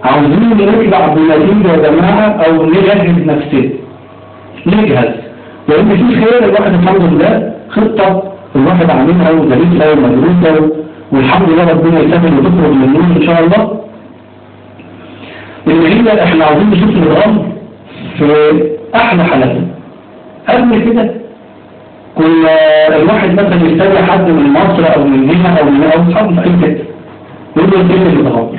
عاوزين نطلع بنتيجة يا جماعة أو نجهز نفسنا، نجهز، لأن في خير الواحد الحمد لله خطة الواحد عاملها ودريسها ومدروسة، والحمد لله ربنا يسهل وتخرج من النور إن شاء الله. إن هي إحنا عاوزين نشوف الأمر في أحلى حالاتنا. قبل كده كنا الواحد مثلا يستوي حد من مصر أو من هنا أو من أصحاب في أي حتة يقول له إيه اللي بتغمر.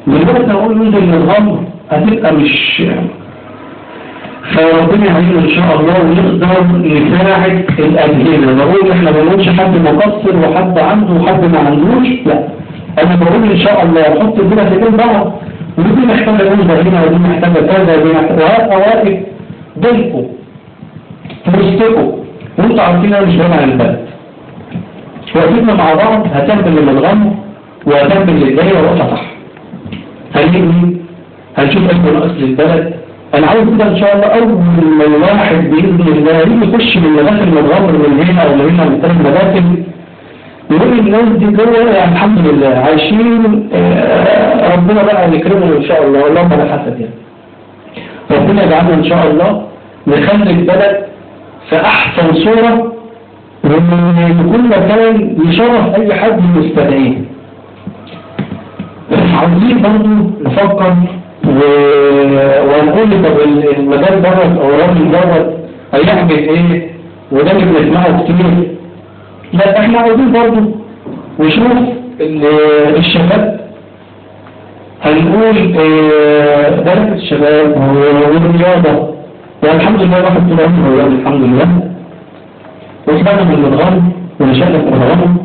دلوقتي أقول له إن الغمر هتبقى مش، فربنا يعيننا إن شاء الله ونقدر نساعد الأجهزة. بقول إحنا ما بنقولش حد مقصر وحد عنده وحد ما عندوش، لا، أنا بقول إن شاء الله أحط الدنيا في بعض، ودي محتاجة ننزل هنا ودي محتاجة كذا ودي محتاجة واقف ضيفوا في وسطكم وانتوا عارفين أنا مش بعيد عن البلد. وقفتنا مع بعض هتعمل للغم وهتعمل للجاية وقفة صح. هنبني هنشوف أي ناقص للبلد. أنا عاوز كده إن شاء الله أول ما الواحد بإذن الله يخش من مداخل المتغمر من هنا أو من هنا من ثلاث مداخل يقول الناس دي جوه يعني الحمد لله عايشين، ربنا بقى يكرمهم إن شاء الله، اللهم لا حسد يعني. ربنا يجعلنا إن شاء الله نخلي البلد في أحسن صورة، ويكون مكان يشرف أي حد مستدعيه. عاوزين برضه نفكر ونقول طب المجال دوت او الراجل دوت هيعمل ايه، وده اللي بنسمعه كتير. لا، احنا عاوزين برضه نشوف الشباب، هنقول درجة الشباب والرياضة. والحمد لله واحد طول عمره يعني الحمد لله، وسمعنا من الغرب ونشأنا في الغرب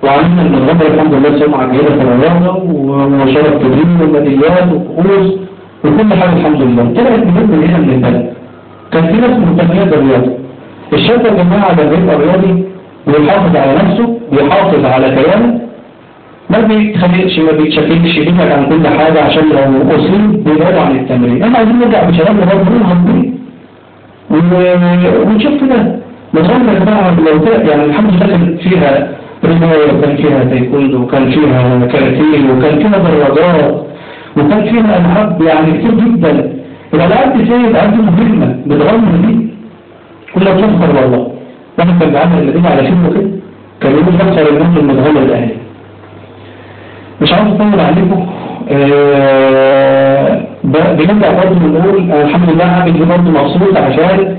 وعملنا من الغرب الحمد لله سمعة جيدة في الرياضة وشرف تدريب وميداليات وكؤوس وكل حاجة الحمد لله. طلعت من هنا من البلد كان في ناس مهتمية بالرياضة. الشاب يا جماعة ده بيبقى رياضي ويحافظ على نفسه ويحافظ على كيانه، ما بيتخلقش ما بيتشكلش يبعد عن كل حاجة عشان لو أصيب بيبعد عن التمرين. احنا عايزين نرجع بشبابنا برضه نهضم ونشوف كده نظام يا جماعة لو يعني الحمد لله كان فيها رياضة وكان فيها تايكوندو وكان فيها كاراتيه وكان فيها دراجات وكان فيها ألعاب يعني كتير جدا. الألعاب دي زي الألعاب مهمة بتغمر دي كنا بنفخر والله. واحد كان بيعمل الذين على شبه كده كان يقول فخر الناس المتغمر الأهلي. مش عاوز أطول عليكم. بنبدأ برضه بنقول الحمد لله عامل دي برضه مخصوص عشان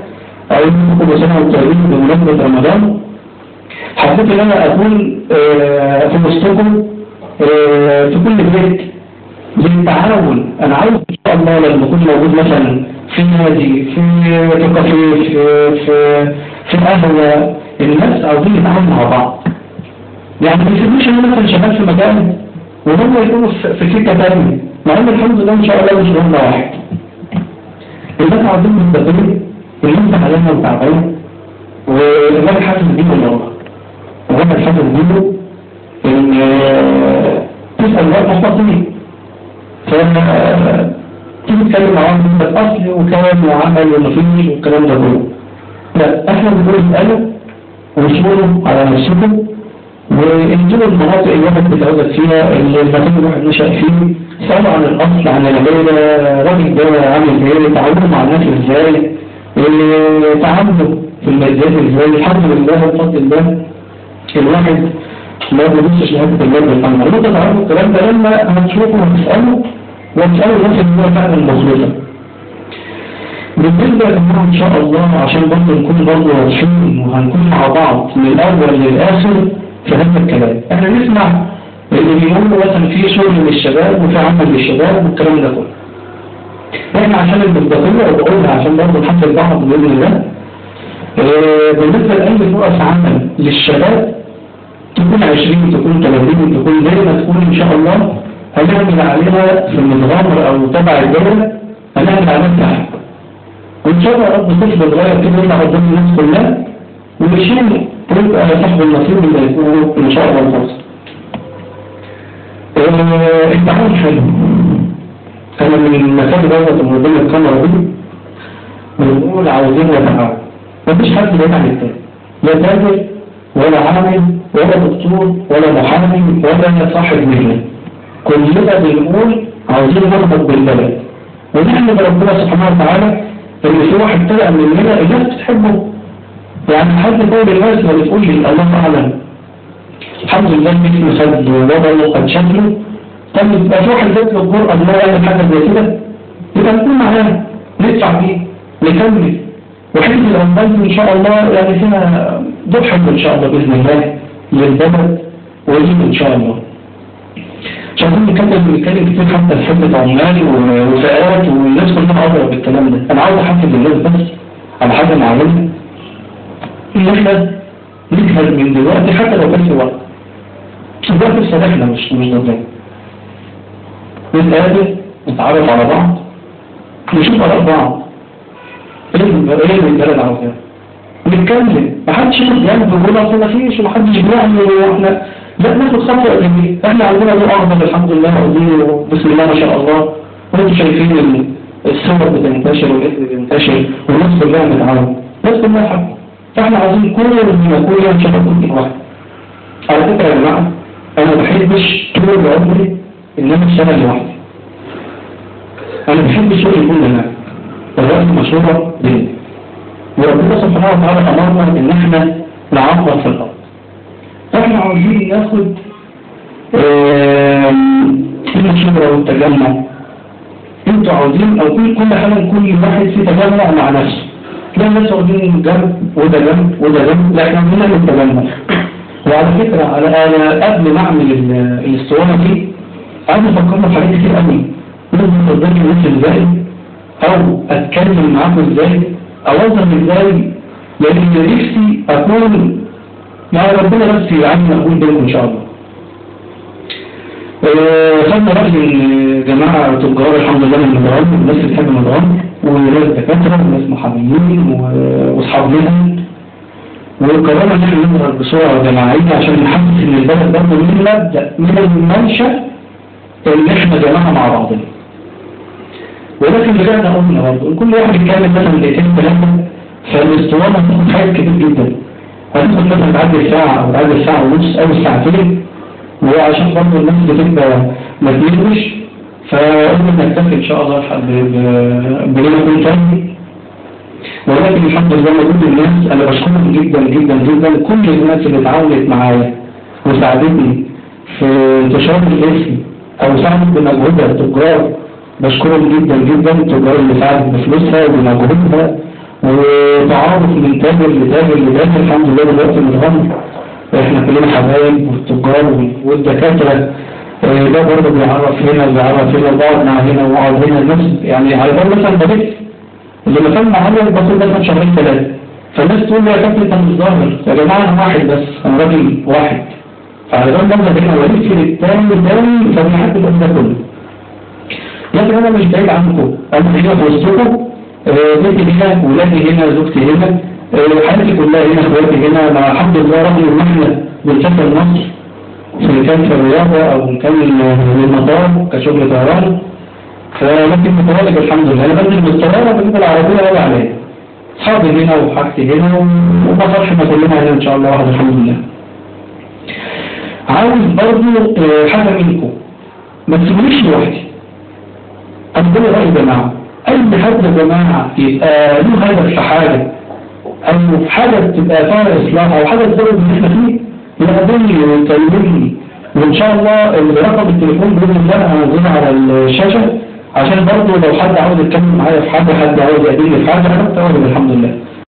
أقول لكم كل سنة وانتم طيبين بمناسبة رمضان. حبيت إن أنا أكون في وسطكم في كل بيت بالتعاون. أنا عاوز إن شاء الله لما أكون موجود مثلا في نادي في كافيه في قهوة، الناس عاوزين يتعاونوا مع بعض. يعني ما يسيبوش إن مثلا شباب في مكان وهم يكونوا في سكة تانية، مع إن الحمد لله إن شاء الله مش هم واحد. الناس عاوزين مستقبلين والناس علينا وتعبانين والناس حاسس بيهم والله. وهم الحاسس بيهم إن تسأل بقى تفاصيل تيجي تتكلم معاهم بالأصل وكلام وعمل ومفيش والكلام ده كله. لا، احنا بنقول اسألوا واشغلوا على نفسكم وانزلوا المناطق اللي الواحد بيتواجد فيها، المكان اللي الواحد نشأ فيه، اسألوا عن الأصل عن العيلة، الراجل ده عامل ايه، تعاملوا مع الناس ازاي، تعاملوا في الماديات ازاي. الحمد لله بفضل الله الواحد ما بيبصش لحته المادة الحمد لله. انتوا تعرفوا الكلام ده لما هتشوفوا وتسألوا الناس اللي هو فعلا مخلصة. بالنسبة للمرة إن شاء الله عشان برضه نكون برضه واضحين وهنكون مع بعض من الأول للآخر في هذا الكلام. احنا نسمع اللي بيقولوا مثلا في شغل للشباب وفي عمل للشباب والكلام ده كله. احنا عشان المصداقية وبقولها عشان برضه نحصل بعض بإذن الله. بالنسبة لأي فرص عمل للشباب تكون 20 تكون 30 تكون زي ما تكون إن شاء الله هنعمل عليها في المتغمر أو تبع الدولة هنعمل عليها تحت. وإن شاء الله رب طفل صغير كده يطلع قدام الناس كلها ويشيل ويبقى صاحب النصيب اللي يكون إن شاء الله الفرصة. التعاون حلو. أنا من المكان دوت ومن ضمن الكاميرا دي بنقول عاوزين نتعاون. مفيش حد بعيد عن التاني، لا تاجر ولا عامل ولا دكتور ولا محامي ولا صاحب مهنة. كلنا بنقول عاوزين نربط بالبلد، ونحمد ربنا سبحانه وتعالى ان في واحد طلع مننا الناس بتحبه. يعني حد قول الناس ما بتقول لي الله اعلم الحمد لله اسمه خد ووضعه قد شكله. طب يبقى في واحد جات له الجرأة ان هو يعمل حاجه زي كده، يبقى نكون معاه ندفع فيه نكمل. وحزب الأنباز إن شاء الله يعني فينا دور حلو إن شاء الله بإذن الله للبلد ولينا إن شاء الله. مش عايزين نتكلم كتير حتى في حزب عمال وفئات والناس كلها أضرب بالكلام ده. أنا عاوز أحفز الناس بس على حاجة معينة إن إحنا نجهز من دلوقتي حتى لو كان في وقت. الوقت في صالحنا مش ضدنا. نتقابل نتعرف على بعض نشوف آراء بعض. ايه البلد عاوزاه نتكلم، محدش ياخد جنب ويقول اصل ما فيش ومحدش بيعمل واحنا لا ناخد خطوه ايجابيه. احنا عندنا دور اخضر الحمد لله عاوزين بسم الله ما شاء الله، وانتم شايفين الصور بتنتشر والاسم بينتشر والناس كلها متعاونه، الناس كلها حب. فاحنا عاوزين كل ما نقول ان شاء الله كل واحد. على فكره يا جماعه انا ما بحبش طول عمري ان انا اشتغل لوحدي. انا بحب الشغل يكون هناك الرأس مشروع دين، وربنا سبحانه وتعالى أمرنا إن إحنا نعبر في الأرض. إحنا عاوزين ناخد المشورة والتجمع. أنتوا عاوزين أو كل حاجة كل واحد في تجمع مع نفسه. لا الناس واخدين جنب وده جنب وده جنب، لا إحنا عاوزين نعمل تجمع. وعلى فكرة أنا قبل ما أعمل الاسطوانة دي عايز أفكرنا في حاجات كتير قوي. لازم تقدرني مثل إزاي أو أتكلم معاكم إزاي أو أوصل إزاي، لأن نفسي أكون مع ربنا بس يعلم أقول بينكم إن شاء الله. خدنا رأي جماعة تجار الحمد لله من المدران، الناس اللي بتحب المدران وناس دكاترة وناس محاميين وأصحاب مهن، وقررنا إن احنا نظهر بصورة جماعية عشان نحسس إن البلد برضه من المبدأ من المنشأ إن احنا جماعة مع بعضنا. ولكن رجعنا قلنا برضه كل واحد يتكلم مثلا دقيقتين ثلاثة، فالاسطوانة هتاخد حاجات كتير جدا. هتاخد مثلا تعدي ساعة أو تعدي ساعة ونص أو ساعتين، وعشان برضه الناس بتبقى ما تنجمش، فقلنا نكتفي إن شاء الله بليلة كل تاني. ولكن الحمد لله كل الناس أنا بشكرهم جدا جدا جدا، كل الناس اللي اتعاونت معايا وساعدتني في انتشار الاسم أو ساعدت بمجهودها التجار، بشكرهم جدا جدا. التجار اللي ساعدت بفلوسها وبمجهودها وتعارف من تاجر لتاجر لتاجر، الحمد لله دلوقتي متغني احنا كلنا حبايب، والتجار والدكاتره ده برضه بيعرف هنا وبيعرف هنا وبقعد مع هنا وبقعد هنا الناس. يعني على بال مثلا بديت اللي مثلا معايا بقول مثلا شهرين ثلاثه، فالناس تقول لي يا كابتن انت مش ظاهر، يا جماعه انا واحد بس، انا راجل واحد. فعلى بال برضه هنا وليد في الثاني فبيحب الامر ده كله. لكن انا مش بعيد عنكم، انا هنا في وسطكم، بيتي هنا ولادي هنا زوجتي هنا، حياتي كلها هنا، اخواتي هنا. مع الحمد لله رغم ان احنا بنسافر مصر في كان في الرياضه او كان المطار كشغل طيران، فلكن متواجد الحمد لله. انا بنزل بالطياره بجيب العربيه ولا عليها، اصحابي هنا وحاجتي هنا وما فرحنا كلنا هنا ان شاء الله واحد الحمد لله. عاوز برضه حاجه منكم، ما تسيبونيش لوحدي. عندنا رأي جماعة، أي حد يا جماعة يبقى له هدف في حاجة أو في حاجة تبقى فيها إصلاح أو حاجة تزود اللي إحنا فيه، يقابلني ويكلمني، وإن شاء الله رقم التليفون بإذن الله هنزله على الشاشة عشان برضه لو حد عاوز يتكلم معايا في حاجة، حد عاوز يقابلني في حاجة، أنا بتواجد الحمد لله.